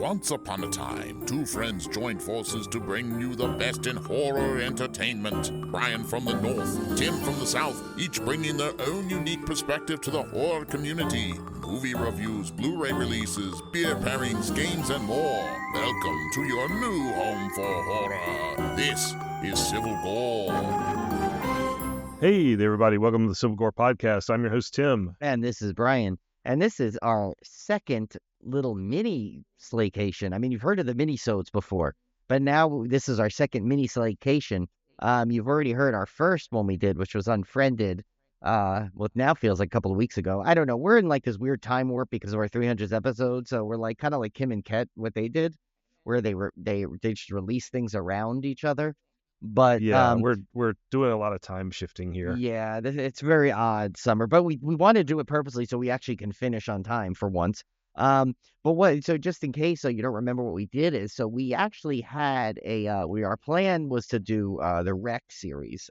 Once upon a time, two friends joined forces to bring you the best in horror entertainment. Brian from the north, Tim from the south, each bringing their own unique perspective to the horror community. Movie reviews, Blu-ray releases, beer pairings, games, and more. Welcome to your new home for horror. This is Civil Gore. Hey there, everybody. Welcome to the Civil Gore Podcast. I'm your host, Tim. And this is Brian. And this is our second little mini slaycation. I mean, you've heard of the mini-sodes before, but now this is our second mini slaycation. You've already heard our first one we did, which was Unfriended. What now feels like a couple of weeks ago. I don't know. We're in like this weird time warp because of our 300th episode. So we're like kind of like Kim and Ket, what they did, where they just release things around each other. But yeah, we're doing a lot of time shifting here. Yeah, it's very odd, Summer. But we want to do it purposely so we actually can finish on time for once. So just in case, so you don't remember what we did is, so we actually had our plan was to do the Rec series,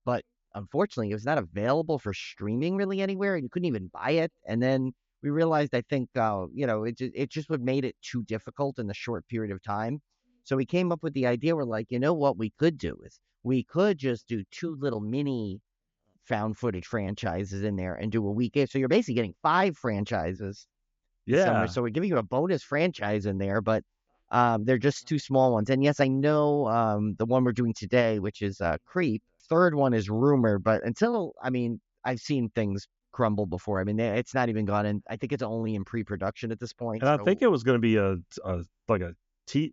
but unfortunately it was not available for streaming really anywhere, and you couldn't even buy it. And then we realized, I think, it just would made it too difficult in the short period of time. So we came up with the idea. We're like, you know what we could do is we could just do two little mini found footage franchises in there and do a weekend. So you're basically getting 5 franchises. Yeah. Somewhere. So we're giving you a bonus franchise in there, but they're just 2 small ones. And yes, I know the one we're doing today, which is Creep. Third one is Rumor, but I've seen things crumble before. I mean, it's not even gone in. I think it's only in pre-production at this point. And I think it was going to be a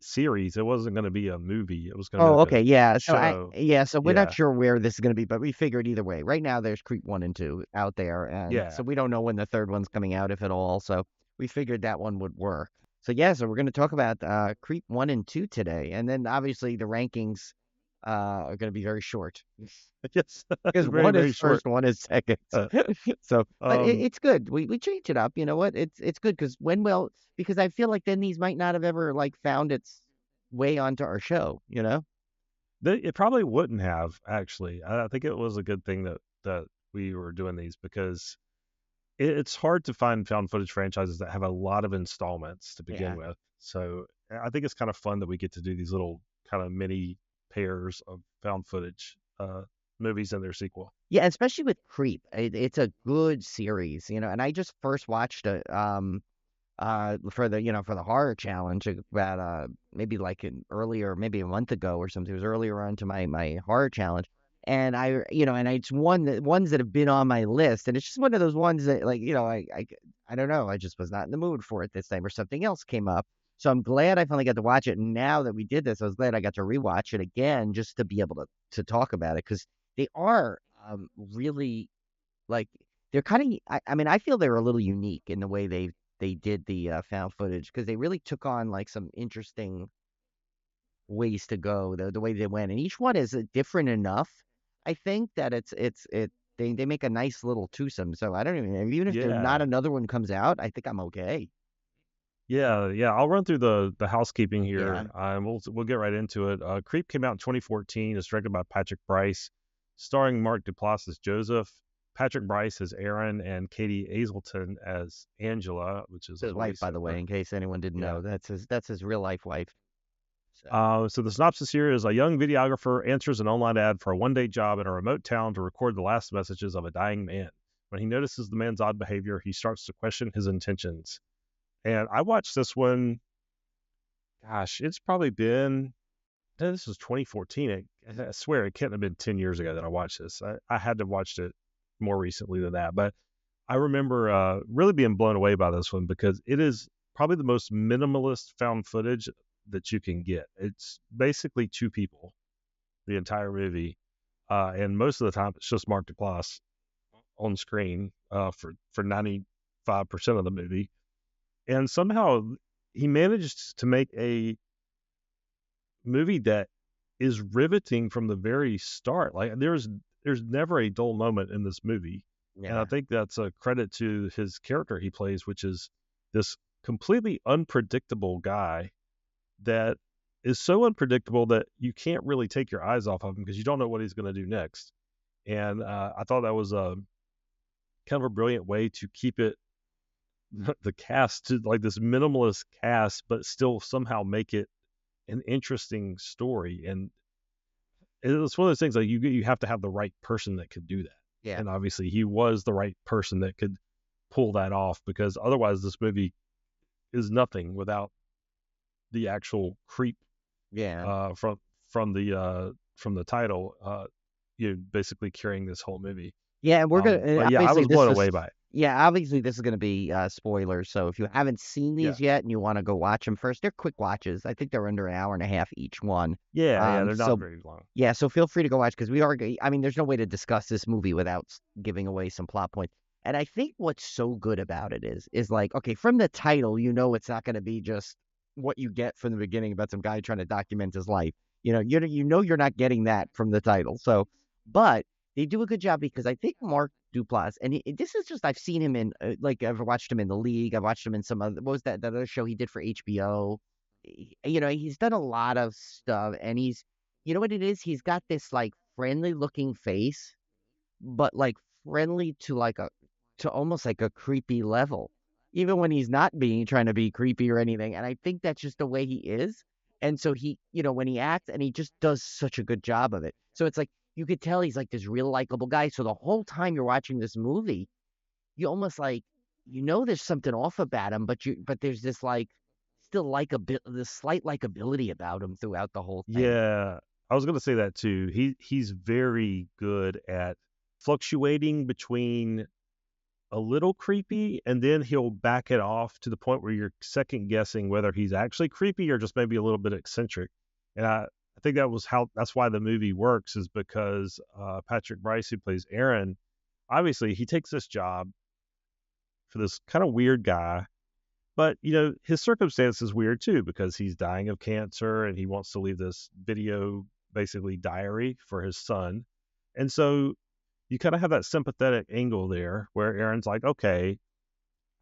series. It wasn't going to be a movie. It was going to be okay, yeah. show. So we're not sure where this is going to be, but we figured either way. Right now, there's Creep 1 and 2 out there, and so we don't know when the third one's coming out, if at all. So we figured that one would work. So so we're going to talk about Creep 1 and 2 today, and then obviously the rankings are going to be very short. Yes, because one is first, one is second. But it's good. We change it up. You know what? It's good because I feel like then these might not have ever like found its way onto our show. You know, it probably wouldn't have actually. I think it was a good thing that we were doing these because it's hard to find found footage franchises that have a lot of installments to begin with. So I think it's kind of fun that we get to do these little kind of mini pairs of found footage movies and their sequel. Yeah, especially with Creep. It's a good series, and I just first watched it for the horror challenge about maybe like maybe a month ago or something. It was earlier on to my horror challenge. And it's ones that have been on my list, and it's just one of those ones that I don't know, I just was not in the mood for it this time, or something else came up. So I'm glad I finally got to watch it. And now that we did this, I was glad I got to rewatch it again just to be able to talk about it, because they are really they're kind of. I feel they're a little unique in the way they did the found footage, because they really took on like some interesting ways to go, the way they went, and each one is different enough. I think that they make a nice little twosome. So I don't even if there's not another one comes out, I think I'm okay. Yeah. I'll run through the housekeeping here. We'll get right into it. Creep came out in 2014. It's directed by Patrick Brice, starring Mark Duplass as Joseph, Patrick Brice as Aaron, and Katie Aselton as Angela, which is his wife, by the way, in case anyone didn't know. That's his real life wife. So the synopsis here is: a young videographer answers an online ad for a one-day job in a remote town to record the last messages of a dying man. When he notices the man's odd behavior, he starts to question his intentions. And I watched this one, gosh, it's probably been, this was 2014. I swear it can't have been 10 years ago that I watched this. I had to have watched it more recently than that. But I remember really being blown away by this one because it is probably the most minimalist found footage that you can get. It's basically 2 people the entire movie, and most of the time it's just Mark Duplass on screen for 95% of the movie, and somehow he managed to make a movie that is riveting from the very start. Like there's never a dull moment in this movie, and I think that's a credit to his character he plays, which is this completely unpredictable guy that is so unpredictable that you can't really take your eyes off of him because you don't know what he's going to do next. And I thought that was kind of a brilliant way to keep it the cast to like this minimalist cast, but still somehow make it an interesting story. And it's one of those things like you have to have the right person that could do that. Yeah. And obviously he was the right person that could pull that off, because otherwise this movie is nothing without the actual creep Yeah. from the title, basically carrying this whole movie. Yeah, and we're gonna But yeah, I obviously was blown away by it. yeah, obviously this is gonna be spoilers. So if you haven't seen Yeah, these yet and you want to go watch them first, they're quick watches. I think they're under an hour and a half each one. yeah, they're not So very long. yeah, so feel free to go watch because we are. I mean, there's no way to discuss this movie without giving away some plot points. And I think what's so good about it is like, okay, from the title, it's not going to be just what you get from the beginning about some guy trying to document his life. You're not getting that from the title. So, but they do a good job because I think Mark Duplass, and this is just I've seen him in like I've watched him in The League. I've watched him in some other what was that other show he did for HBO. He's done a lot of stuff, and you know what it is? He's got this like friendly looking face, but like friendly to almost like a creepy level. Even when he's not trying to be creepy or anything. And I think that's just the way he is. And so when he acts and he just does such a good job of it. So it's like you could tell he's like this real likable guy. So the whole time you're watching this movie, you almost like there's something off about him, but there's this like still like a bit this slight likability about him throughout the whole thing. Yeah, I was gonna say that too. He's very good at fluctuating between a little creepy, and then he'll back it off to the point where you're second guessing whether he's actually creepy or just maybe a little bit eccentric. And I think that's why the movie works, is because Patrick Brice, who plays Aaron, obviously he takes this job for this kind of weird guy, but his circumstance is weird too, because he's dying of cancer and he wants to leave this video, basically diary, for his son. And so you kind of have that sympathetic angle there where Aaron's like, okay,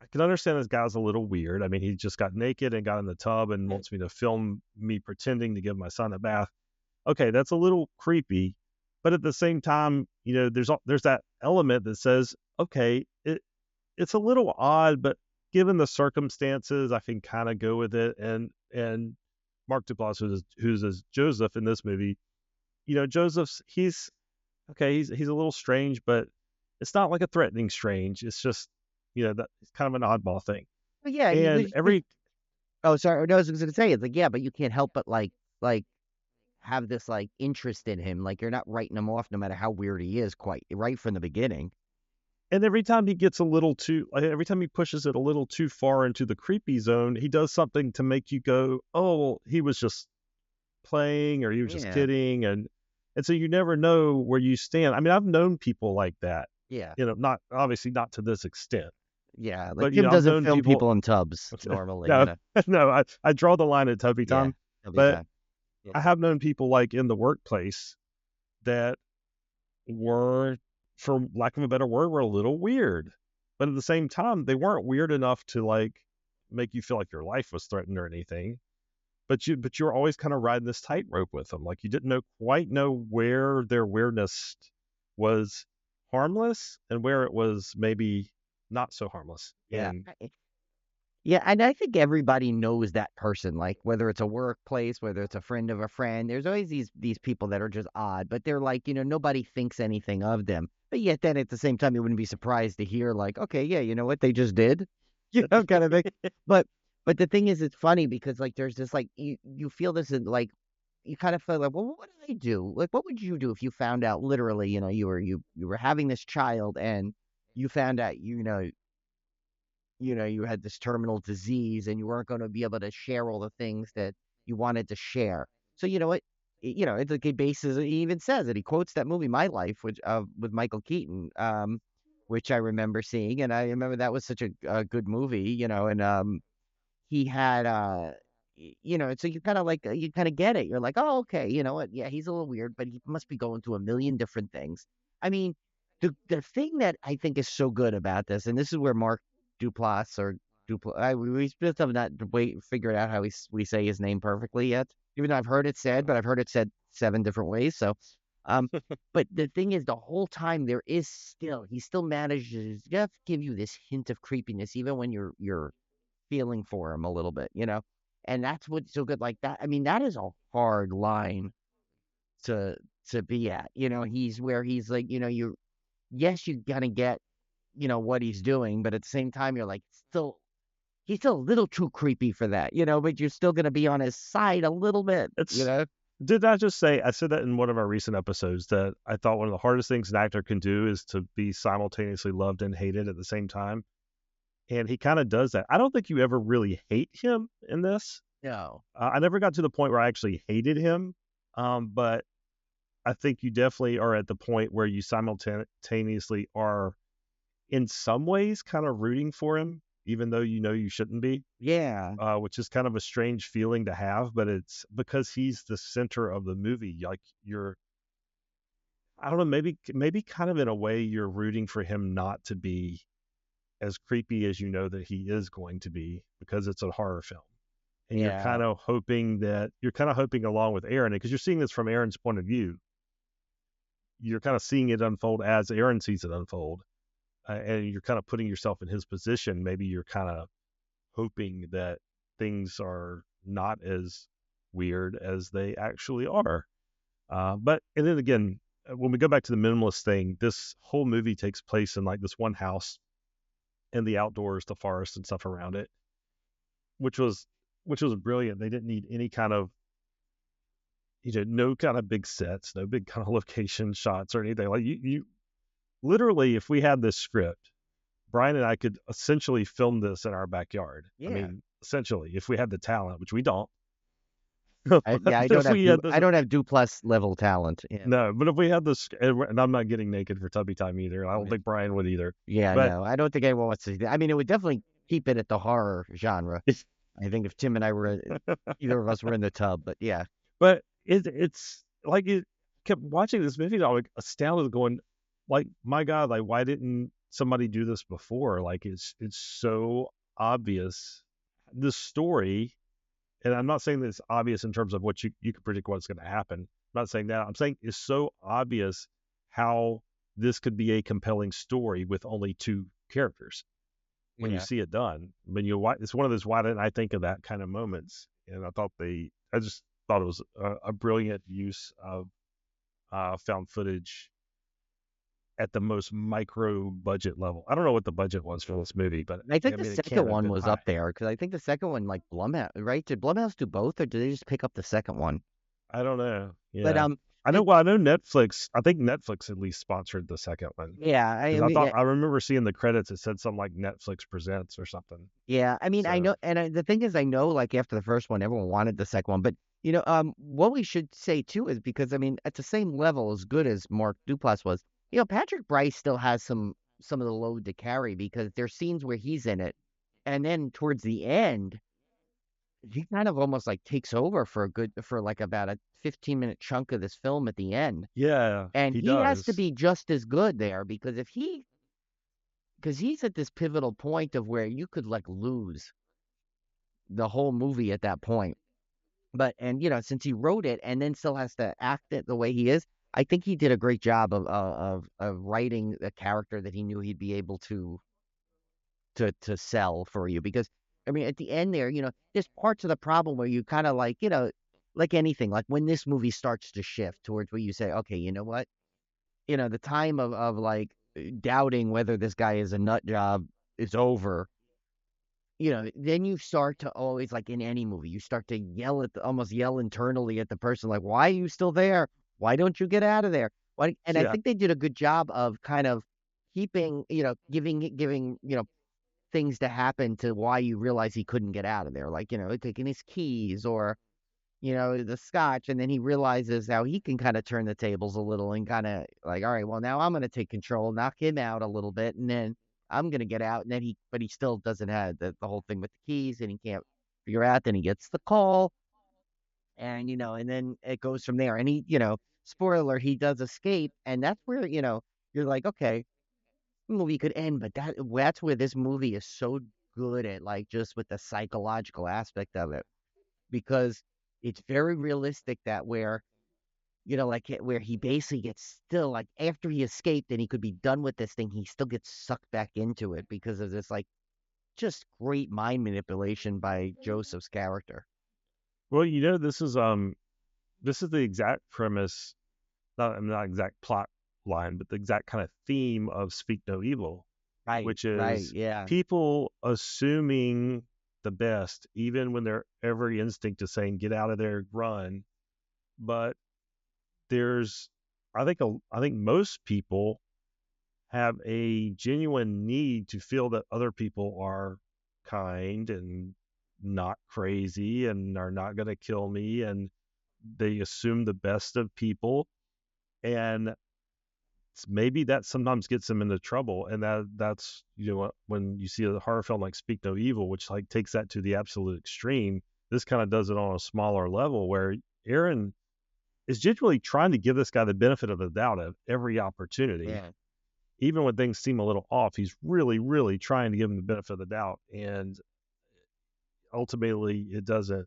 I can understand this guy's a little weird. I mean, he just got naked and got in the tub and wants me to film me pretending to give my son a bath. Okay, that's a little creepy. But at the same time, there's that element that says, okay, it's a little odd, but given the circumstances, I can kind of go with it. And Mark Duplass, who's as Joseph in this movie, Joseph's he's okay. He's a little strange, but it's not like a threatening strange. It's just that it's kind of an oddball thing. But yeah, And every oh, sorry, no, I was going to say it's like yeah, but you can't help but like have this like interest in him. Like you're not writing him off no matter how weird he is, quite right from the beginning. And every time he gets every time he pushes it a little too far into the creepy zone, he does something to make you go, oh, well, he was just playing, or he was just kidding. And so you never know where you stand. I mean, I've known people like that. Yeah. Not obviously not to this extent. Yeah. Like But, Tim doesn't film people in tubs normally. No, no, I draw the line at tubby time. But yeah. I have known people like in the workplace that were, for lack of a better word, were a little weird. But at the same time, they weren't weird enough to like make you feel like your life was threatened or anything. But you're always kind of riding this tightrope with them. Like you didn't quite know where their weirdness was harmless and where it was maybe not so harmless. Yeah. And yeah, and I think everybody knows that person, like whether it's a workplace, whether it's a friend of a friend. There's always these people that are just odd, but they're like, nobody thinks anything of them. But yet then at the same time, you wouldn't be surprised to hear like, okay, yeah, you know what they just did? Kind of thing. But the thing is, it's funny because like there's this like you feel this in like you kind of feel like, well, what did I do? Like, what would you do if you found out literally, you were having this child and you found out, you had this terminal disease and you weren't going to be able to share all the things that you wanted to share. So you know what? It's like he even says it. He quotes that movie My Life, which with Michael Keaton, which I remember seeing, and I remember that was such a good movie, and he had so you kind of like you kind of get it. You're like, oh, okay, you know what? Yeah, he's a little weird, but he must be going through a million different things. I mean, the thing that I think is so good about this, and this is where Mark Duplass or we still have not figured out how we say his name perfectly yet. Even though I've heard it said, but I've heard it said 7 different ways. So, Um, but the thing is, the whole time he still manages to just give you this hint of creepiness, even when you're feeling for him a little bit, and that's what's so good. Like that, I mean, that is a hard line to to be at. He's where he's like, yes, you're gonna get, what he's doing, but at the same time, you're like, he's still a little too creepy for that, but you're still gonna be on his side a little bit, It's Did I just say I said that in one of our recent episodes that I thought one of the hardest things an actor can do is to be simultaneously loved and hated at the same time. And he kind of does that. I don't think you ever really hate him in this. No. I never got to the point where I actually hated him. But I think you definitely are at the point where you simultaneously are in some ways kind of rooting for him, even though you know you shouldn't be. Yeah. Which is kind of a strange feeling to have, but it's because he's the center of the movie. Like I don't know, maybe kind of in a way you're rooting for him not to be as creepy as you know that he is going to be because it's a horror film. And Yeah. you're kind of hoping along with Aaron, because you're seeing this from Aaron's point of view. You're kind of seeing it unfold as Aaron sees it unfold. And you're kind of putting yourself in his position. Maybe you're kind of hoping that things are not as weird as they actually are. And then again, when we go back to the minimalist thing, this whole movie takes place in like this one house and the outdoors, the forest and stuff around it, which was brilliant. They didn't need any kind of, no kind of big sets, no big kind of location shots or anything. Like you literally, if we had this script, Brian and I could essentially film this in our backyard. Yeah. I mean, essentially, if we had the talent, which we don't. I If don't have we had this, I don't have Duplass level talent. Yeah. no, but if we had this, and I'm not getting naked for tubby time either. I don't think Brian would either. Yeah, But no, I don't think anyone wants to see that. I mean, it would definitely keep it at the horror genre. I think if Tim and I were, either of us were in the tub, but yeah. But it's like it kept watching this movie, I was like astounded, going, like, my God, like why didn't somebody do this before? Like it's so obvious. The story, and I'm not saying that it's obvious in terms of what you can predict what's going to happen. I'm not saying that. I'm saying it's so obvious how this could be a compelling story with only two characters when you see it done. When it's one of those why didn't I think of that kind of moments. And I just thought it was a brilliant use of found footage at the most micro budget level. I don't know what the budget was for this movie, but I think I mean, the it can't second have one been was high. up there because I think the second one, like Blumhouse, right? Did Blumhouse do both, or did they just pick up the second one? I don't know. But Yeah. I know. Well, I know Netflix. I think Netflix at least sponsored the second one. yeah, I Because mean, I remember seeing the credits. It said something like Netflix presents or something. yeah, I mean, I So know, and the thing is, I know, like after the first one, everyone wanted the second one, but what we should say too is because I mean, at the same level as good as Mark Duplass was, Patrick Bryce still has some of the load to carry because there's scenes where he's in it, and then towards the end, he kind of almost like takes over for like about a 15-minute chunk of this film at the end, yeah, and he he has to does. be just as good there because because he's at this pivotal point of where you could like lose the whole movie at that point. But and since he wrote it and then still has to act it the way he is, I think he did a great job of writing the character that he knew he'd be able to sell for you. Because I mean, at the end there, there's parts of the problem where you kind of like, like anything, like when this movie starts to shift towards where you say, okay, you know what, the time of like doubting whether this guy is a nut job is over. Then you start to always, like in any movie, you start to almost yell internally at the person, like, why are you still there? Why don't you get out of there? Why? And I Yeah, think they did a good job of kind of keeping, giving, things to happen to why you realize he couldn't get out of there. Like, taking his keys or, the scotch. And then he realizes how he can kind of turn the tables a little and kind of like, all right, well, now I'm going to take control, knock him out a little bit. And then I'm going to get out. And then but he still doesn't have the whole thing with the keys and he can't figure out. Then he gets the call and, and then it goes from there. And he, spoiler, he does escape. And that's where, you're like, okay, the movie could end, but that's where this movie is so good at, like, just with the psychological aspect of it, because it's very realistic that where where he basically gets still like after he escaped and he could be done with this thing, he still gets sucked back into it because of this like just great mind manipulation by Joseph's character. Well, this is the exact premise, not exact plot line, but the exact kind of theme of Speak No Evil, Right, which right, is yeah. people assuming the best, even when their every instinct is saying, get out of there, run. But there's, I think most people have a genuine need to feel that other people are kind and not crazy and are not going to kill me. And they assume the best of people. And maybe that sometimes gets them into trouble. And that's, when you see a horror film like Speak No Evil, which like takes that to the absolute extreme, this kind of does it on a smaller level where Aaron is genuinely trying to give this guy the benefit of the doubt of every opportunity. Yeah. Even when things seem a little off, he's really, really trying to give him the benefit of the doubt. And ultimately, it doesn't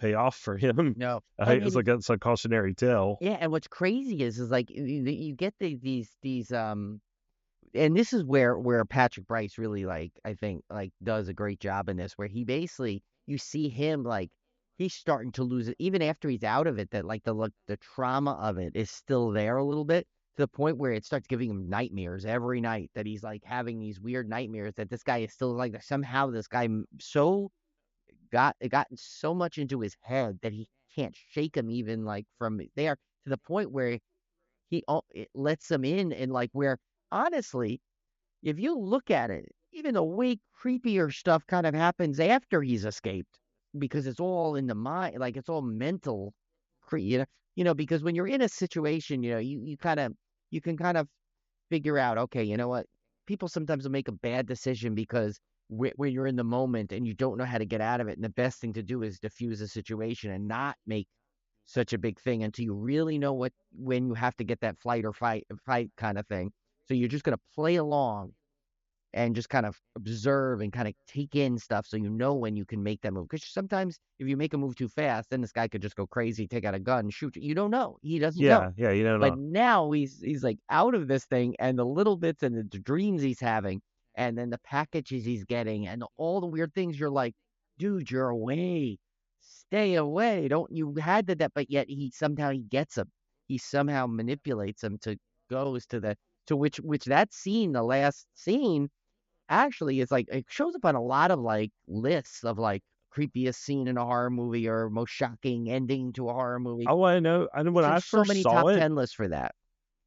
pay off for him. No. It's a cautionary tale. Yeah, and what's crazy is like you get these and this is where Patrick Bryce really like I think like does a great job in this, where he basically you see him like he's starting to lose it even after he's out of it, that like the trauma of it is still there a little bit, to the point where it starts giving him nightmares every night, that he's like having these weird nightmares, that this guy is still like somehow this guy so gotten so much into his head that he can't shake him even like from there, to the point where it lets him in, and like where honestly, if you look at it, even the way creepier stuff kind of happens after he's escaped, because it's all in the mind, like it's all mental, because when you're in a situation, you can kind of figure out, okay, you know what? People sometimes will make a bad decision because when you're in the moment and you don't know how to get out of it, and the best thing to do is diffuse the situation and not make such a big thing until you really know when you have to get that flight or fight kind of thing. So you're just gonna play along and just kind of observe and kind of take in stuff, so you know when you can make that move. Because sometimes if you make a move too fast, then this guy could just go crazy, take out a gun, shoot you. You don't know. He doesn't know. Yeah, you don't But know. now he's like out of this thing, and the little bits and the dreams he's having, and then the packages he's getting, and all the weird things. You're like, dude, you're away. Stay away. Don't you had that? But yet he gets him. He somehow manipulates him to goes to the to which that scene, the last scene, actually is like it shows up on a lot of like lists of like creepiest scene in a horror movie or most shocking ending to a horror movie. Oh, I know. I know when It's in I so first many saw top it. 10 lists for that.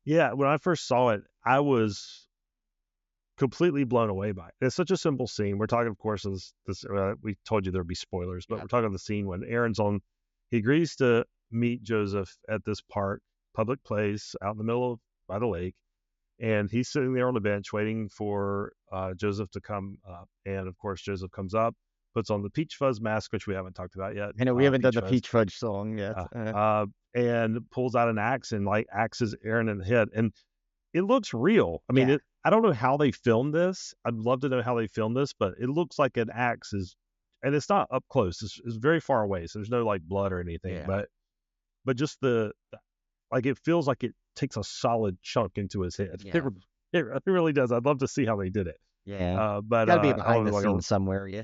Yeah, when I first saw it, I was completely blown away by it. It's such a simple scene. We're talking, of course, this we told you there'd be spoilers, but Yeah. we're talking the scene when Aaron's on. He agrees to meet Joseph at this park, public place, out in the middle of by the lake, and he's sitting there on the bench waiting for Joseph to come up. And of course, Joseph comes up, puts on the peach fuzz mask, which we haven't talked about yet. I know we haven't done Peach the fuzz, Peach Fudge song yet. and pulls out an axe and like axes Aaron in the head, and it looks real. I mean, Yeah. I don't know how they filmed this. I'd love to know how they filmed this, but it looks like an axe is, and it's not up close. It's very far away, so there's no like blood or anything. Yeah. But just like it feels like it takes a solid chunk into his head. Yeah. It really does. I'd love to see how they did it. Yeah. But Got to be I don't behind know, the scenes somewhere. Yeah.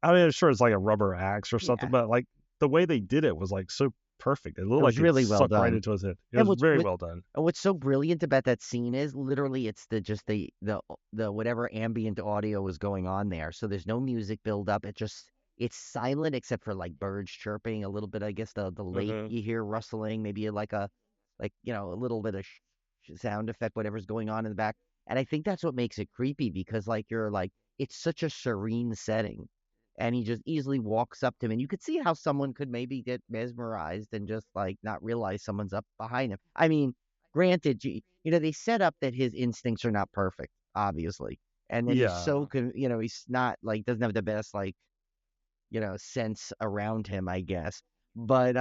I mean, I'm sure it's like a rubber axe or something, Yeah. but like the way they did it was like so perfect. It It looked was like it really well sucked right done. into his head. It And was very well done. what's so brilliant about that scene is literally it's the whatever ambient audio is going on there. So there's no music build up. It's silent except for like birds chirping a little bit. I guess the lake Hmm. you hear rustling, maybe a little bit of sound effect, whatever's going on in the back. And I think that's what makes it creepy, because like you're like it's such a serene setting, and he just easily walks up to him, and you could see how someone could maybe get mesmerized and just like not realize someone's up behind him. I mean, granted, they set up that his instincts are not perfect, obviously, and that he's Yeah. so he's not like doesn't have the best like sense around him, I guess. But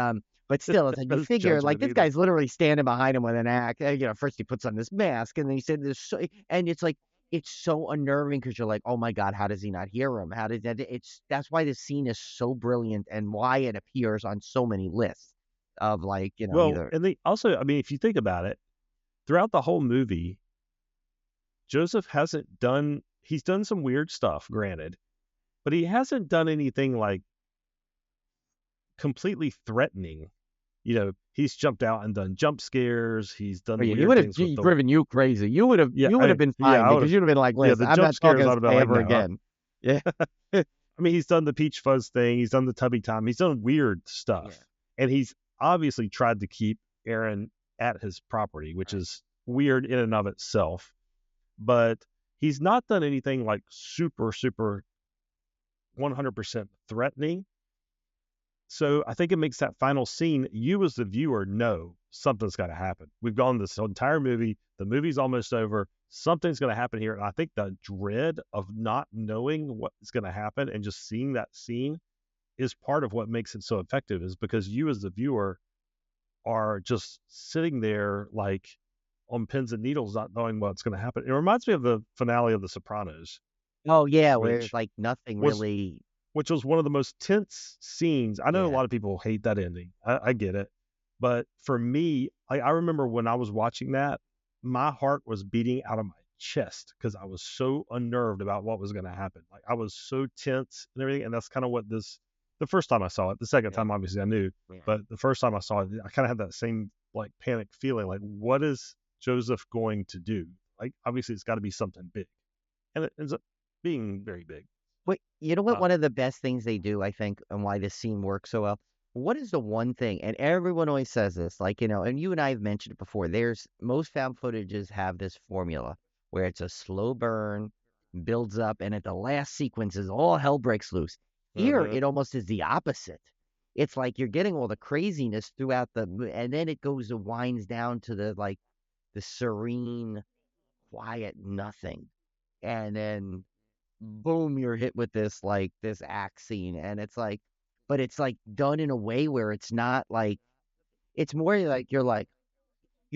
still, it's like you Best figure like judgment this either. guy's literally standing behind him with an axe. First he puts on this mask, and then he said this, and it's like it's so unnerving, because you're like, oh my god, how does he not hear him? How did that? That's why this scene is so brilliant and why it appears on so many lists. of like, Well, either. and they also, I mean, if you think about it, throughout the whole movie, Joseph he's done some weird stuff, granted, but he hasn't done anything like completely threatening. He's jumped out and done jump scares. He's done Oh, the yeah, he weird would have things with the, driven you crazy. You would have yeah, been yeah, fine I would because have, you'd have been like, yeah, listen, the I'm jump not talking scares, to I'd this have been guy like, ever no. again. Yeah. I mean, he's done the Peach Fuzz thing. He's done the Tubby Time. He's done weird Yeah. stuff. And he's obviously tried to keep Aaron at his property, which Right. is weird in and of itself. But he's not done anything like super, super 100% threatening. So I think it makes that final scene, you as the viewer know something's got to happen. We've gone this entire movie. The movie's almost over. Something's going to happen here. And I think the dread of not knowing what's going to happen and just seeing that scene is part of what makes it so effective, is because you as the viewer are just sitting there like on pins and needles, not knowing what's going to happen. It reminds me of the finale of The Sopranos, Oh yeah, where it's which like nothing was really. which was one of the most tense scenes. I know a Yeah. lot of people hate that ending. I get it. But for me, I remember when I was watching that, my heart was beating out of my chest because I was so unnerved about what was going to happen. Like I was so tense and everything. And that's kind of the first time I saw it. The second Yeah. time, obviously, I knew. Yeah. But the first time I saw it, I kind of had that same like panic feeling. Like, what is Joseph going to do? Like, obviously, it's got to be something big. And it ends up being very big. Wait, you know what? Uh, One of the best things they do, I think, and why this scene works so well. What is the one thing? And everyone always says this, like, and you and I have mentioned it before. Most found footages have this formula where it's a slow burn, builds up, and at the last sequences, all hell breaks loose. Here, mhm. it almost is the opposite. It's like you're getting all the craziness throughout and then it goes and winds down to the serene, quiet nothing, and then boom, you're hit with this axe scene, and it's like, but it's like done in a way where it's not like, it's more like you're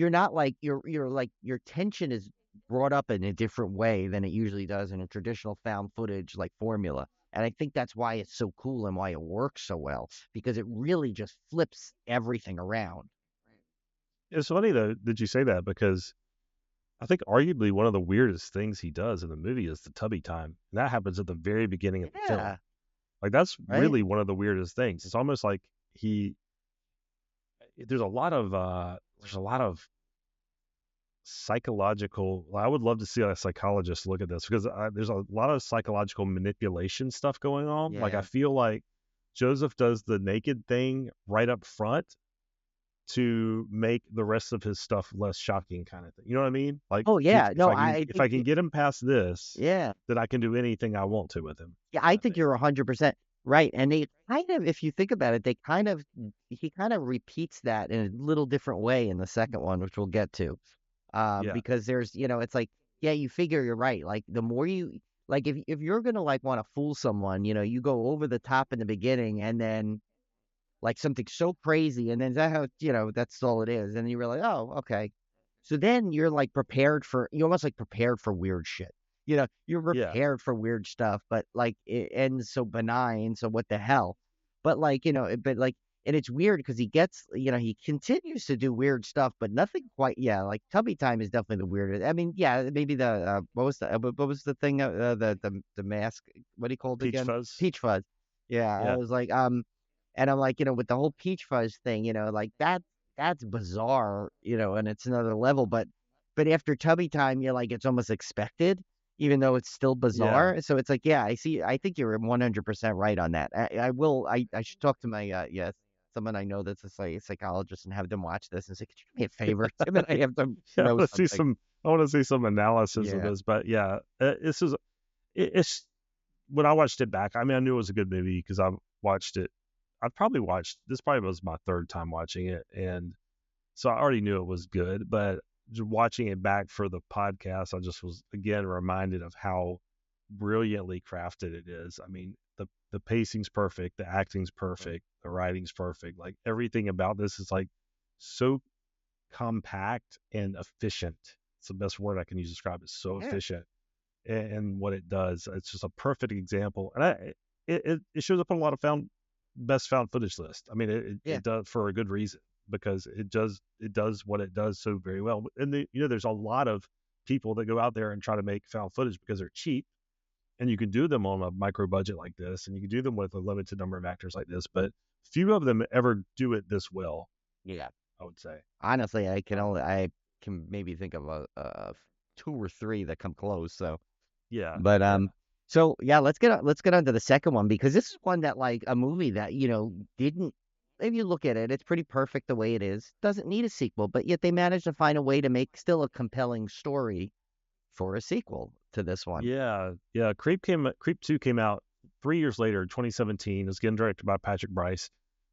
not like you're like your tension is brought up in a different way than it usually does in a traditional found footage like formula. And I think that's why it's so cool and why it works so well, because it really just flips everything around. It's funny though that you say that, because I think arguably one of the weirdest things he does in the movie is the tubby time. And that happens at the very beginning of the film. Yeah, Like that's right. really one of the weirdest things. It's almost like he there's a lot of psychological. I would love to see a psychologist look at this, because there's a lot of psychological manipulation stuff going on. Like I Yeah. feel like Joseph does the naked thing right up front to make the rest of his stuff less shocking, kind of thing. You know what I mean? Like Oh yeah, if no, I can I if think I can get him past this, yeah. then I can do anything I want to with him, Yeah, kind I of think thing. you're 100% right. And they kind of, if you think about it, he kind of repeats that in a little different way in the second one, which we'll get to. Yeah, Because it's like, yeah, you figure you're right. Like the more like if you're gonna like want to fool someone, you go over the top in the beginning and then like something so crazy, and then that's all it is, and you realize, oh, okay. So then you're almost like prepared for weird shit. You're yeah, prepared for weird stuff, but like it ends so benign, so what the hell? But like, but like, and it's weird because he continues to do weird stuff, but nothing quite, yeah, like Tubby Time is definitely the weirdest. I mean, yeah, maybe what was the thing, the mask, what he called peach again? fuzz. Peach Fuzz. Yeah, I Yeah, was like, and I'm like, with the whole peach fuzz thing, like that's bizarre, and it's another level. But after Tubby Time, you're like, it's almost expected, even though it's still yeah. bizarre. So it's like, yeah, I see. I think you're 100% right on that. I will. I should talk to my someone I know that's a psychologist and have them watch this and say, could you do me a favor? Tim and I have to Yeah, know something. I want to see some analysis of Yeah. this. But yeah, it's when I watched it back. I mean, I knew it was a good movie because I watched it. I probably watched this. Probably was my third time watching it, and so I already knew it was good. But just watching it back for the podcast, I just was again reminded of how brilliantly crafted it is. I mean, the pacing's perfect, the acting's perfect, the writing's perfect. Like everything about this is like so compact and efficient. It's the best word I can use to describe it. So Yeah. efficient and what it does. It's just a perfect example, and it shows up on a lot of best found footage list. I mean, Yeah. it does for a good reason. because it does what it does so very well. And there's a lot of people that go out there and try to make found footage because they're cheap, and you can do them on a micro budget like this, and you can do them with a limited number of actors like this, but few of them ever do it this well, Yeah. I would say. Honestly, Um, I can maybe think of a two or three that come close. So, yeah, but yeah, so yeah, let's get on to the second one, because this is one that, like, a movie that, didn't. If you look at it, it's pretty perfect the way it is. Doesn't need a sequel, but yet they managed to find a way to make still a compelling story for a sequel to this one. yeah. Creep 2 came out 3 years later, in 2017. It was again directed by Patrick Bryce.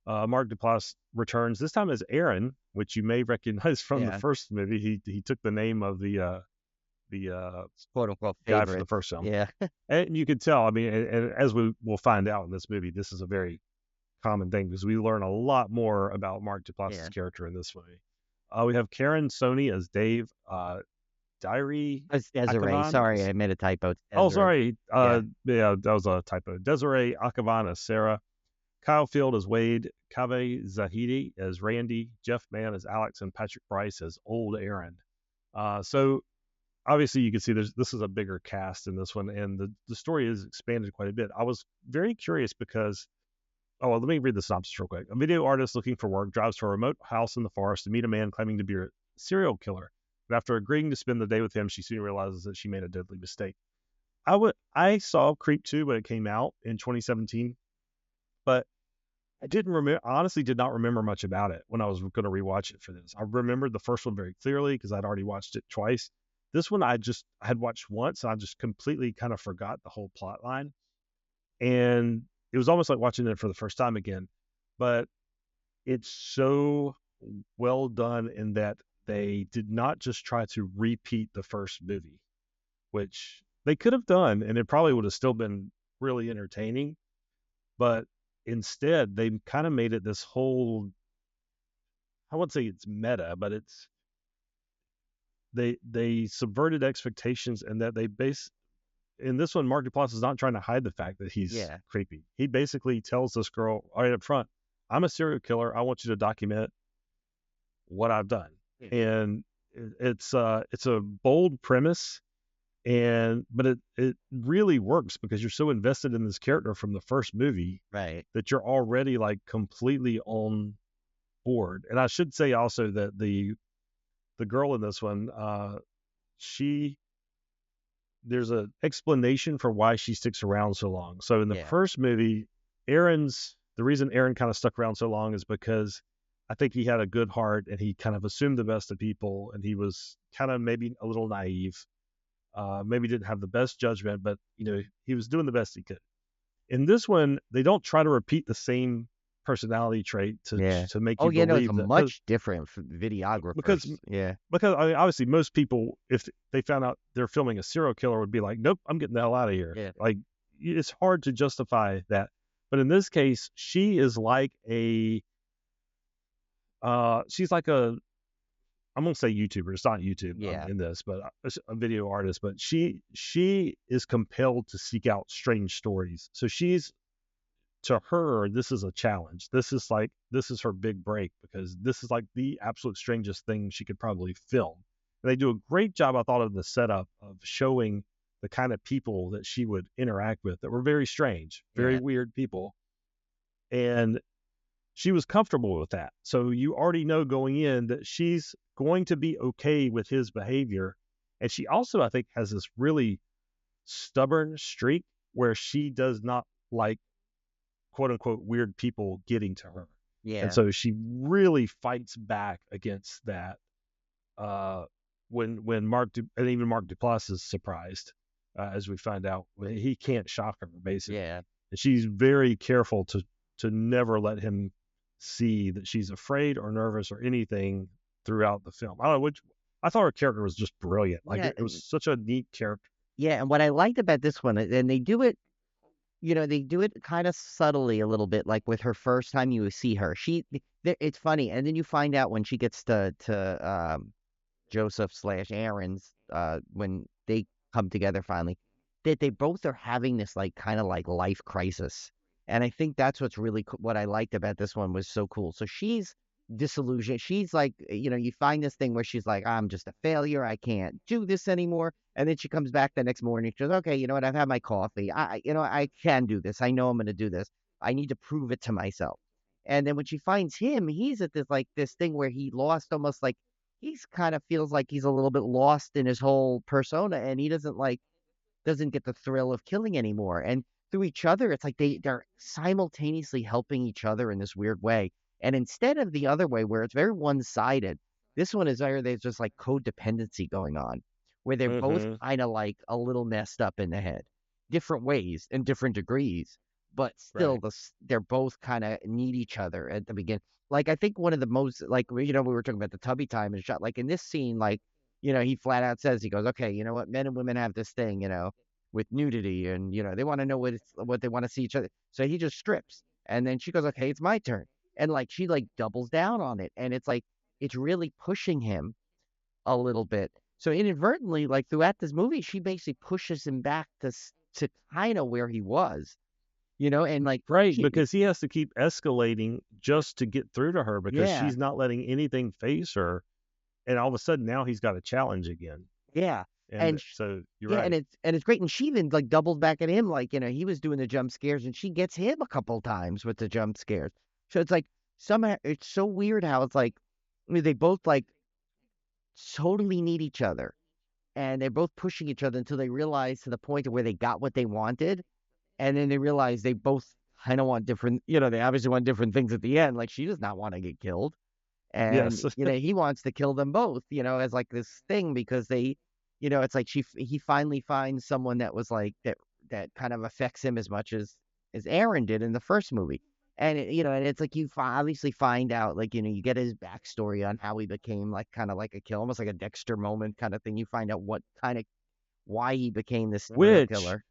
Mark Duplass returns this time as Aaron, which you may recognize from the Yeah, first movie. He took the name of the quote unquote guy from the favorite. first film, Yeah, and you could tell. I mean, and as we will find out in this movie, this is a very common thing because we learn a lot more about Mark Duplass's yeah. character in this movie. We have Karen Sony as Dave. Diary It's Desiree. Akavan. Sorry, I made a typo. It's Oh, Desiree. sorry. Yeah, Yeah, that was a typo. Desiree Akavan as Sarah. Kyle Field as Wade. Kaveh Zahidi as Randy. Jeff Mann as Alex, and Patrick Bryce as Old Aaron. So obviously you can see this is a bigger cast in this one, and the story is expanded quite a bit. I was very curious because, well, let me read the synopsis real quick. A video artist looking for work drives to a remote house in the forest to meet a man claiming to be a serial killer. But after agreeing to spend the day with him, she soon realizes that she made a deadly mistake. I saw Creep 2 when it came out in 2017, but I didn't remember. Honestly, did not remember much about it when I was going to rewatch it for this. I remembered the first one very clearly because I'd already watched it twice. This one I had watched once, and I just completely kind of forgot the whole plot line, and it was almost like watching it for the first time again. But it's so well done in that they did not just try to repeat the first movie, which they could have done, and it probably would have still been really entertaining. But instead, they kind of made it this whole, I wouldn't say it's meta, but they subverted expectations, and that in this one, Mark Duplass is not trying to hide the fact that he's yeah, creepy. He basically tells this girl right up front, I'm a serial killer. I want you to document what I've done. yeah. And it's a bold premise, but it really works because you're so invested in this character from the first movie Right. that you're already like completely on board. And I should say also that the girl in this one, she there's an explanation for why she sticks around so long. So in the Yeah, first movie, the reason Aaron kind of stuck around so long is because I think he had a good heart and he kind of assumed the best of people, and he was kind of maybe a little naive. Maybe didn't have the best judgment, but he was doing the best he could. In this one, they don't try to repeat the same personality trait yeah. to make Oh, you yeah, no, it's a believe that, much different because videographers. Yeah, because I mean, obviously most people, if they found out they're filming a serial killer, would be like, nope, I'm getting the hell out of here. yeah, Like, it's hard to justify that. But in this case, she is like she's like I'm gonna say YouTuber. It's not YouTube yeah, in this, but a video artist. But she is compelled to seek out strange stories. So to her, this is a challenge. This is her big break because this is like the absolute strangest thing she could probably film. And they do a great job, I thought, of the setup of showing the kind of people that she would interact with that were very strange, very yeah, weird people. And she was comfortable with that. So you already know going in that she's going to be okay with his behavior. And she also, I think, has this really stubborn streak where she does not like quote unquote weird people getting to her. And yeah, so she really fights back against that. When and even Mark Duplass is surprised, as we find out, he can't shock her basically, yeah. and she's very careful to never let him see that she's afraid or nervous or anything throughout the film. I don't know which. I thought her character was just brilliant. Like Yeah, it was such a neat character. yeah, and what I liked about this one, and they do it, they do it kind of subtly a little bit, like with her first time you see her. It's funny, and then you find out when she gets to Joseph slash Aaron's, when they come together finally, that they both are having this like kind of like life crisis. And I think that's what's really what I liked about this one was so cool. So she's disillusioned. She's like, you find this thing where she's like, I'm just a failure. I can't do this anymore. And then she comes back the next morning. She goes, okay, you know what? I've had my coffee. I can do this. I know I'm going to do this. I need to prove it to myself. And then when she finds him, he's at this thing where he lost almost like he's kind of feels like he's a little bit lost in his whole persona, and he doesn't get the thrill of killing anymore. And through each other, it's like they're simultaneously helping each other in this weird way. And instead of the other way where it's very one-sided, this one is where there's just like codependency going on, where they're both Mm-hmm. kind of like a little messed up in the head, different ways and different degrees, but still Right. they're both kind of need each other at the beginning. Like I think one of the most like we were talking about the tubby time and shot like in this scene like he flat out says he goes okay you know what men and women have this thing with nudity and they want to know what they want to see each other, so he just strips and then she goes okay it's my turn, and like she like doubles down on it, and it's like it's really pushing him a little bit. So inadvertently, like throughout this movie, she basically pushes him back to kind of where he was, and like Right, she because he has to keep escalating just to get through to her because yeah she's not letting anything face her, and all of a sudden now he's got a challenge again. yeah And and so you're yeah, right. and it's great, and she even like doubles back at him, like he was doing the jump scares, and she gets him a couple times with the jump scares. So it's like somehow it's so weird how it's like I mean, they both like totally need each other, and they're both pushing each other until they realize to the point of where they got what they wanted, and then they realize they both kind of want different. They obviously want different things at the end. Like she does not want to get killed, and Yes. he wants to kill them both, as like this thing because they, it's like he finally finds someone that was like that kind of affects him as much as Aaron did in the first movie. And and it's like obviously find out like you get his backstory on how he became like kind of like a killer, almost like a Dexter moment kind of thing. You find out what kind of why he became this serial Which killer.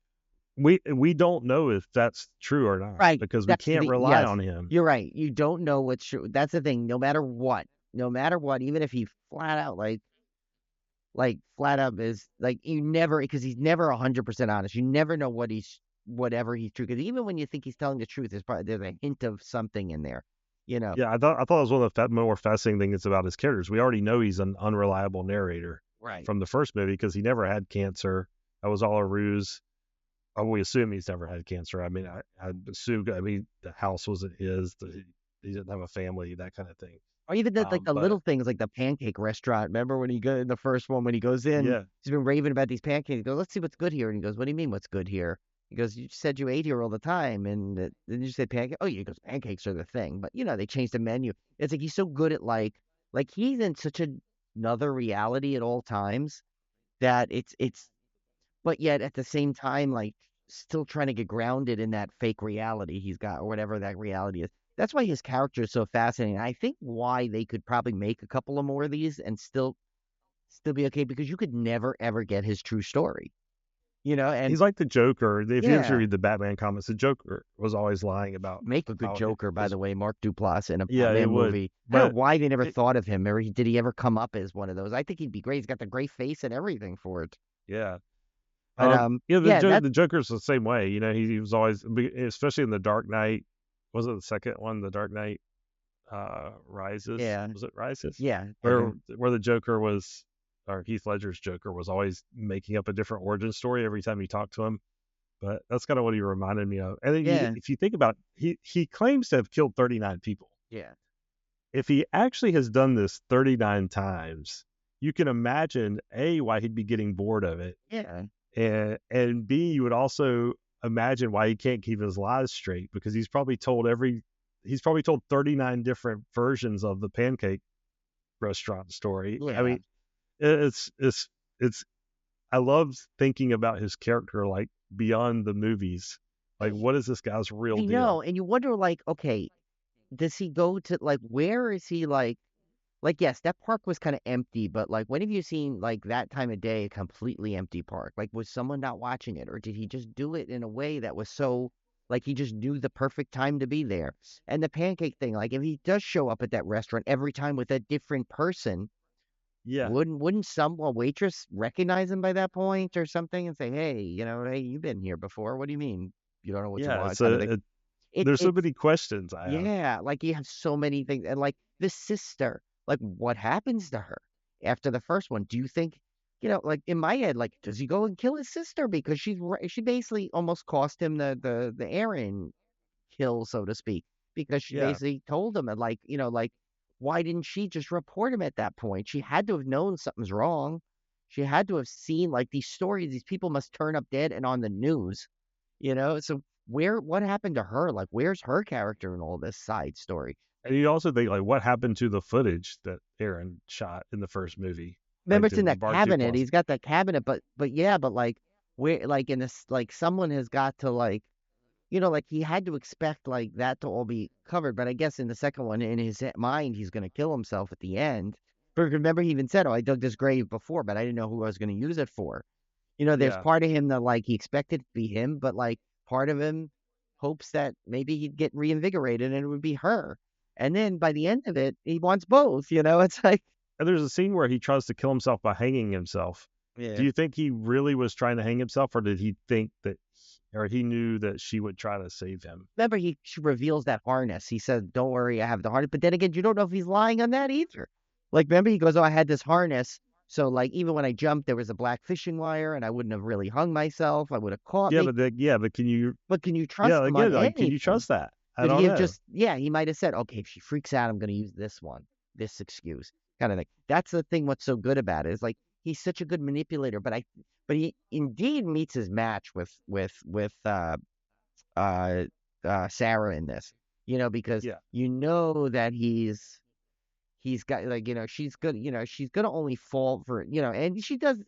we don't know if that's true or not Right. because we That's can't the rely yes. on him. You're right. You don't know what's true. That's the thing. No matter what, even if he flat out like flat up is like you never because he's never 100% honest. You never know whatever he's true. Because even when you think he's telling the truth, there's a hint of something in there. You know. Yeah, I thought it was one of the more fascinating things about his characters. We already know he's an unreliable narrator Right. from the first movie because he never had cancer. That was all a ruse. We assume he's never had cancer. I mean, I assume. I mean, the house wasn't his. He didn't have a family, that kind of thing. Or even like the But little things like the pancake restaurant. Remember when he go in the first one when he goes in, yeah, he's been raving about these pancakes. He goes, "Let's see what's good here." And he goes, "What do you mean what's good here?" He goes, "You said you ate here all the time, and then you said pancake. Oh, yeah." He goes, "Pancakes are the thing." But they changed the menu. It's like he's so good at like he's in such another reality at all times that it's but yet at the same time, like still trying to get grounded in that fake reality he's got or whatever that reality is. That's why his character is so fascinating. I think why they could probably make a couple of more of these and still be okay because you could never ever get his true story. And he's like the Joker. If you ever yeah, read the Batman comics, the Joker was always lying about make a good how Joker, by his the way, Mark Duplass in a yeah, it Batman would. movie. I don't know But why they never it, thought of him, or did he ever come up as one of those? I think he'd be great. He's got the great face and everything for it. yeah, But yeah, The Joker's the same way. He was always, especially in the Dark Knight. Was it the second one, the Dark Knight Rises? yeah, Was it Rises? yeah, Where the Joker was, or Heath Ledger's Joker was always making up a different origin story every time you talk to him. But that's kind of what he reminded me of. And then yeah, if you think about it, he claims to have killed 39 people. yeah, If he actually has done this 39 times, you can imagine A, why he'd be getting bored of it, yeah. and B, you would also imagine why he can't keep his lies straight because he's probably told 39 different versions of the pancake restaurant story. I Yeah. mean, it's I love thinking about his character like beyond the movies. Like, what is this guy's real I deal? know, and you wonder, like, okay, does he go to like where is he yes, that park was kind of empty, but like when have you seen like that time of day a completely empty park? Like was someone not watching it, or did he just do it in a way that was so like he just knew the perfect time to be there? And the pancake thing, like if he does show up at that restaurant every time with a different person, Yeah, wouldn't some a waitress recognize him by that point or something and say, hey, hey, you've been here before. What do you mean you don't know what you yeah. want? Kind of thing. There's so it's many questions I have. yeah, like you have so many things, and like the sister, like what happens to her after the first one? Do you think, like in my head, like does he go and kill his sister because she basically almost cost him the Aaron kill, so to speak, because she Yeah, basically told him, and like like why didn't she just report him at that point? She had to have known something's wrong. She had to have seen like these stories. These people must turn up dead and on the news. So what happened to her? Like, where's her character in all this side story? and you also think like, what happened to the footage that Aaron shot in the first movie? Remember, Like, it's in did that Mark cabinet. Duplass? He's got that cabinet, but yeah, but like where, like in this, like someone has got to like, like he had to expect like that to all be covered. But I guess in the second one, in his mind, he's going to kill himself at the end. But remember, he even said, "Oh, I dug this grave before, but I didn't know who I was going to use it for." There's Yeah, part of him that like he expected it to be him, but like part of him hopes that maybe he'd get reinvigorated and it would be her. And then by the end of it, he wants both. It's like, and there's a scene where he tries to kill himself by hanging himself. Do yeah. you think he really was trying to hang himself, or did he think that, or he knew that she would try to save him? Remember, she reveals that harness. He said, "Don't worry, I have the harness." But then again, you don't know if he's lying on that either. Like, remember, he goes, "Oh, I had this harness. So, like, even when I jumped, there was a black fishing wire, and I wouldn't have really hung myself. I would have caught Yeah, me." but yeah, but can you? But can you Yeah, trust him on again, like, can you anything? trust that? I Could don't he have know. just, yeah, he might have said, "Okay, if she freaks out, I'm going to use this one, this excuse," kind of thing. That's the thing. What's so good about it is like he's such a good manipulator. But he indeed meets his match uh, Sarah in this. Because Yeah, that he's got like she's good. She's gonna only fall for and she does.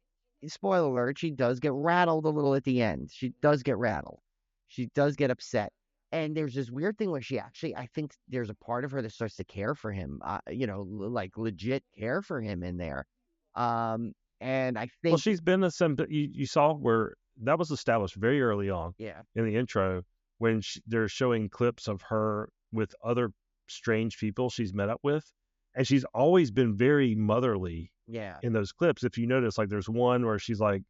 Spoiler alert: she does get rattled a little at the end. She does get rattled. She does get upset. And there's this weird thing where she actually, I think there's a part of her that starts to care for him, like legit care for him in there. Um, and I well, think, she's been a some. You saw where that was established very early on yeah, in the intro when they're showing clips of her with other strange people she's met up with, and she's always been very motherly yeah, in those clips. If you notice, like there's one where she's like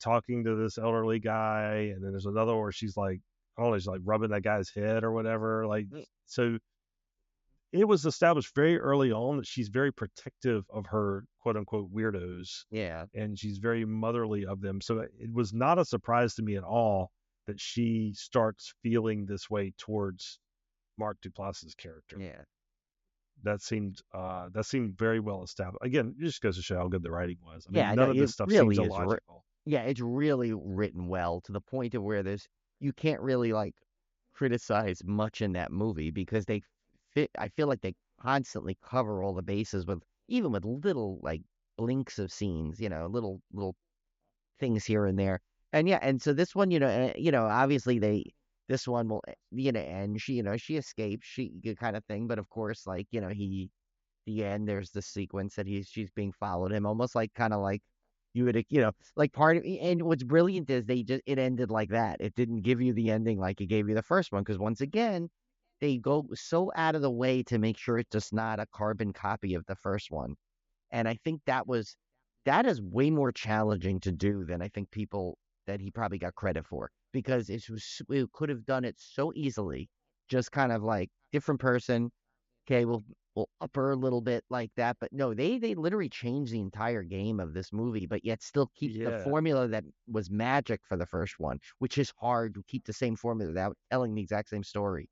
talking to this elderly guy, and then there's another where she's like, I don't know, she's like rubbing that guy's head or whatever. Like, mm, so it was established very early on that she's very protective of her quote unquote weirdos, yeah, and she's very motherly of them. So it was not a surprise to me at all that she starts feeling this way towards Mark Duplass's character. yeah. That seemed very well established. Again, it just goes to show how good the writing was. I Yeah, mean, no, none of it this stuff seems really is. illogical. Yeah, it's really written well to the point of where you can't really like criticize much in that movie because I feel like they constantly cover all the bases with even with little like blinks of scenes, little things here and there. And yeah, and so this one, obviously this one will, end. She escapes, kind of thing. But of course, like, the end, there's the sequence that she's being followed him, almost like kind of like you would, like part of. And what's brilliant is it ended like that. It didn't give you the ending like it gave you the first one, because once again, they go so out of the way to make sure it's just not a carbon copy of the first one. And I think that is way more challenging to do than I think people that he probably got credit for, because it could have done it so easily, just kind of like different person. Okay, we'll up her a little bit like that, but no, they literally changed the entire game of this movie, but yet still keep the Yeah, formula that was magic for the first one, which is hard to keep the same formula without telling the exact same story.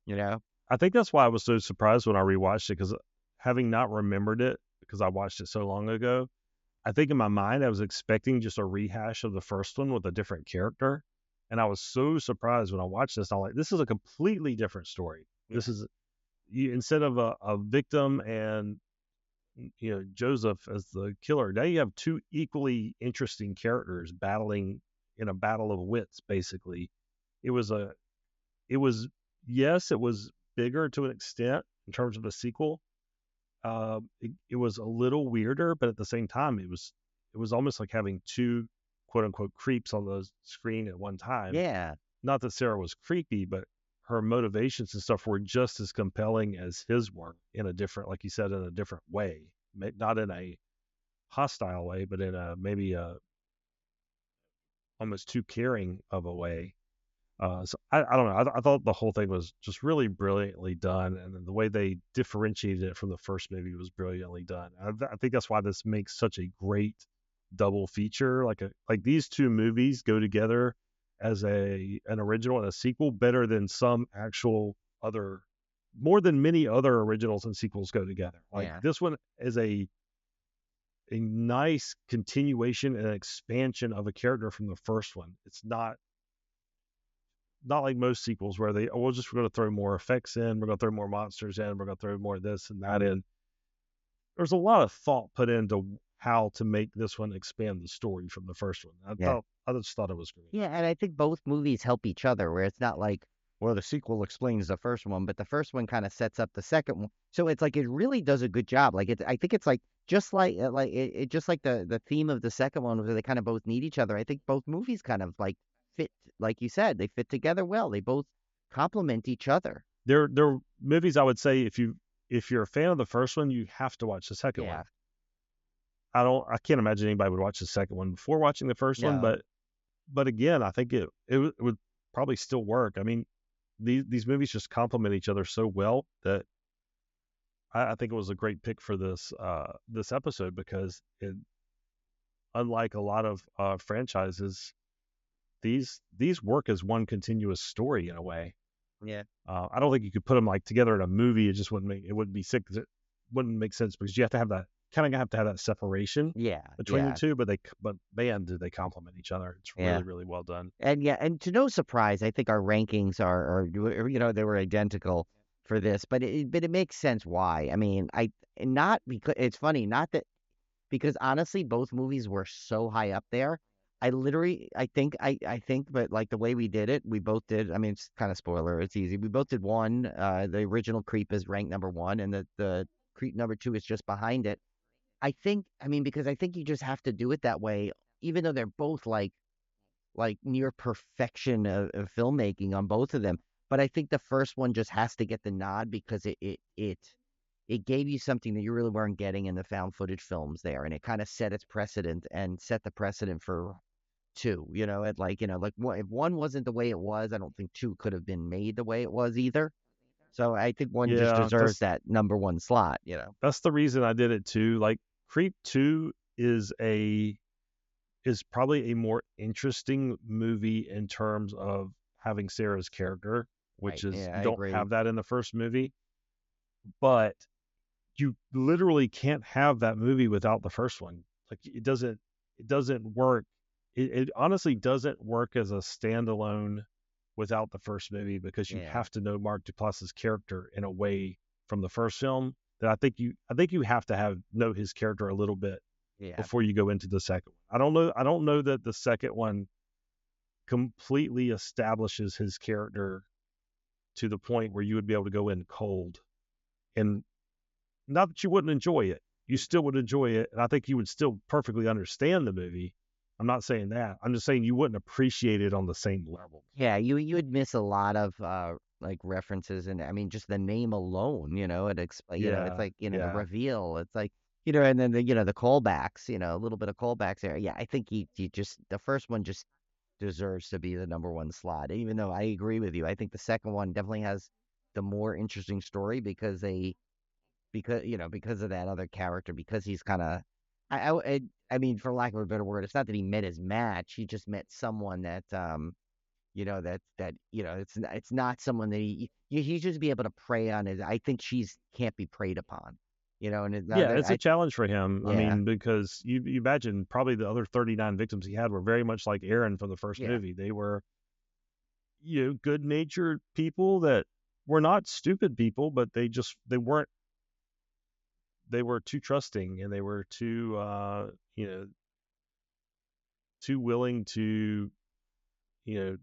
You know? I think that's why I was so surprised when I rewatched it, because having not remembered it because I watched it so long ago, I think in my mind I was expecting just a rehash of the first one with a different character, and I was so surprised when I watched this. I'm like, this is a completely different story. Yeah. This is instead of a victim and Joseph as the killer. Now you have two equally interesting characters battling in a battle of wits. Basically, it was a it was yes, it was bigger to an extent in terms of a sequel. It was a little weirder, but at the same time, it was almost like having two quote unquote creeps on the screen at one time. Yeah. Not that Sarah was creepy, but her motivations and stuff were just as compelling as his were in a different, like you said, in a different way. Not in a hostile way, but in a maybe a almost too caring of a way. So I don't know. I thought the whole thing was just really brilliantly done, and then the way they differentiated it from the first movie was brilliantly done. I think that's why this makes such a great double feature. Like these two movies go together as an original and a sequel better than some actual other, more than many other originals and sequels go together. Like Yeah. this one is a nice continuation and expansion of a character from the first one. It's not like most sequels where we're going to throw more effects in, we're going to throw more monsters in, we're going to throw more of this and that in. There's a lot of thought put into how to make this one expand the story from the first one. Yeah. I just thought it was great. Yeah, and I think both movies help each other, where it's not like, well, the sequel explains the first one, but the first one kind of sets up the second one. So it's like it really does a good job. Like I think it's like just like it just like the theme of the second one, where they kind of both need each other. I think both movies kind of like fit, like you said, they fit together well. They both complement each other. They're movies I would say if you're a fan of the first one, you have to watch the second Yeah. one. I can't imagine anybody would watch the second one before watching the first one, No. but again, I think it would probably still work. I mean, these movies just complement each other so well that I think it was a great pick for this episode because unlike a lot of franchises, these work as one continuous story in a way. Yeah. I don't think you could put them like together in a movie. It wouldn't be sick. It wouldn't make sense because you have to have that separation Yeah. between the Yeah. two. But man, do they complement each other? It's Yeah. really really well done. And yeah, and to no surprise, I think our rankings are they were identical for this, but it makes sense why. I mean, not because it's funny, not that because honestly, both movies were so high up there. I think, but like the way we did it, we both did. I mean, it's kind of spoiler. It's easy. We both did one. The original Creep is ranked number one, and the Creep number two is just behind it. I mean, because I think you just have to do it that way, even though they're both like near perfection of filmmaking on both of them. But I think the first one just has to get the nod because it gave you something that you really weren't getting in the found footage films there, and it kind of set its precedent and set the precedent for two. If one wasn't the way it was, I don't think two could have been made the way it was either. So I think one just Yeah, deserves that number one slot. that's the reason I did it too. Like Creep 2 is probably a more interesting movie in terms of having Sarah's character, which Right. is Yeah, you I don't agree. have that in the first movie. But you literally can't have that movie without the first one. Like it doesn't work. It honestly doesn't work as a standalone without the first movie because you Yeah. have to know Mark Duplass's character in a way from the first film that I think you have to know his character a little bit Yeah. before you go into the second one. I don't know that the second one completely establishes his character to the point where you would be able to go in cold. And not that you wouldn't enjoy it. You still would enjoy it, and I think you would still perfectly understand the movie. I'm not saying that. I'm just saying you wouldn't appreciate it on the same level. Yeah, you would miss a lot of like references, and I mean just the name alone, it's Yeah, like, the yeah. reveal. It's like, and then the callbacks, a little bit of callbacks there. Yeah, I think you just the first one just deserves to be the number one slot. Even though I agree with you. I think the second one definitely has the more interesting story because of that other character, because he's kind of I mean, for lack of a better word, it's not that he met his match. He just met someone that it's not someone that he just be able to prey on his. I think she's can't be preyed upon, and it's not Yeah, that it's a I challenge for him. I yeah, mean, because you imagine probably the other 39 victims he had were very much like Aaron from the first yeah, movie. They were, good-natured people that were not stupid people, but they were too trusting and they were too willing to, you know,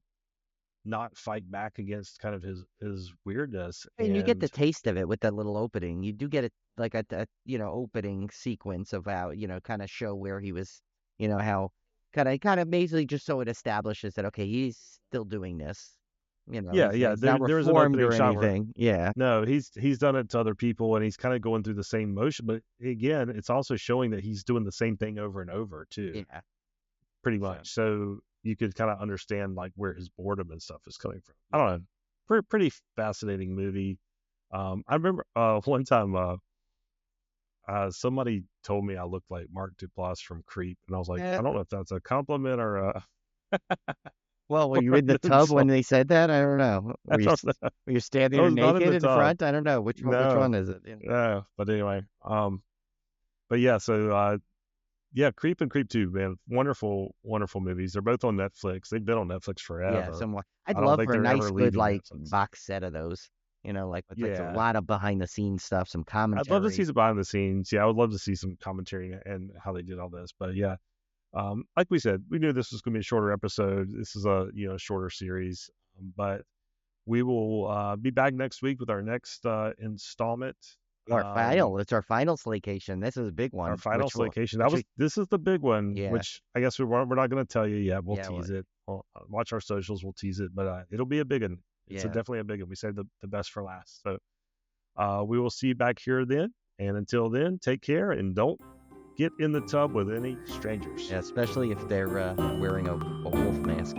not fight back against kind of his weirdness. and you get And the taste of it with that little opening. You do get it like a opening sequence of how kind of show where he was, how kind of basically just so it establishes that okay, he's still doing this. yeah, yeah, He's not there is an reformed opening or shot where anything. Yeah, no, he's done it to other people and he's kind of going through the same motion, but again, it's also showing that he's doing the same thing over and over too, yeah. pretty So much. So you could kind of understand like where his boredom and stuff is coming from. I don't know, pretty fascinating movie. I remember one time somebody told me I looked like Mark Duplass from Creep, and I was like, I don't know if that's a compliment or a Well, were you or in the an tub when insult. they said that? I don't know. I don't know. Were you standing I there was not in naked the in tub. front? I don't know. Which No, one is it? Yeah. no. But anyway, but yeah, so yeah, Creep and Creep 2, man, wonderful movies. They're both on Netflix. They've been on Netflix Yeah, forever. somewhat. I'd I don't love think for a they're ever nice, good, leaving like, Netflix. box set of those. Like with like a Yeah, lot of behind the scenes stuff, some I'd love to see commentary. some behind the scenes. Yeah, I would love to see some commentary and how they did all this. But yeah, like we said, we knew this was going to be a shorter episode. This is a shorter series, but we will be back next week with our next installment. It's our final Slaycation. This is a big Our one, final Slaycation. which we, This is the big one, yeah, which I guess we're not going to tell you yet. We'll yeah, tease it. Watch our socials. We'll tease it, but it'll be a big one. It's yeah. definitely a big one. We saved the best for last. So we will see you back here then. And until then, take care and don't get in the tub with any strangers. Yeah, especially if they're wearing a wolf mask.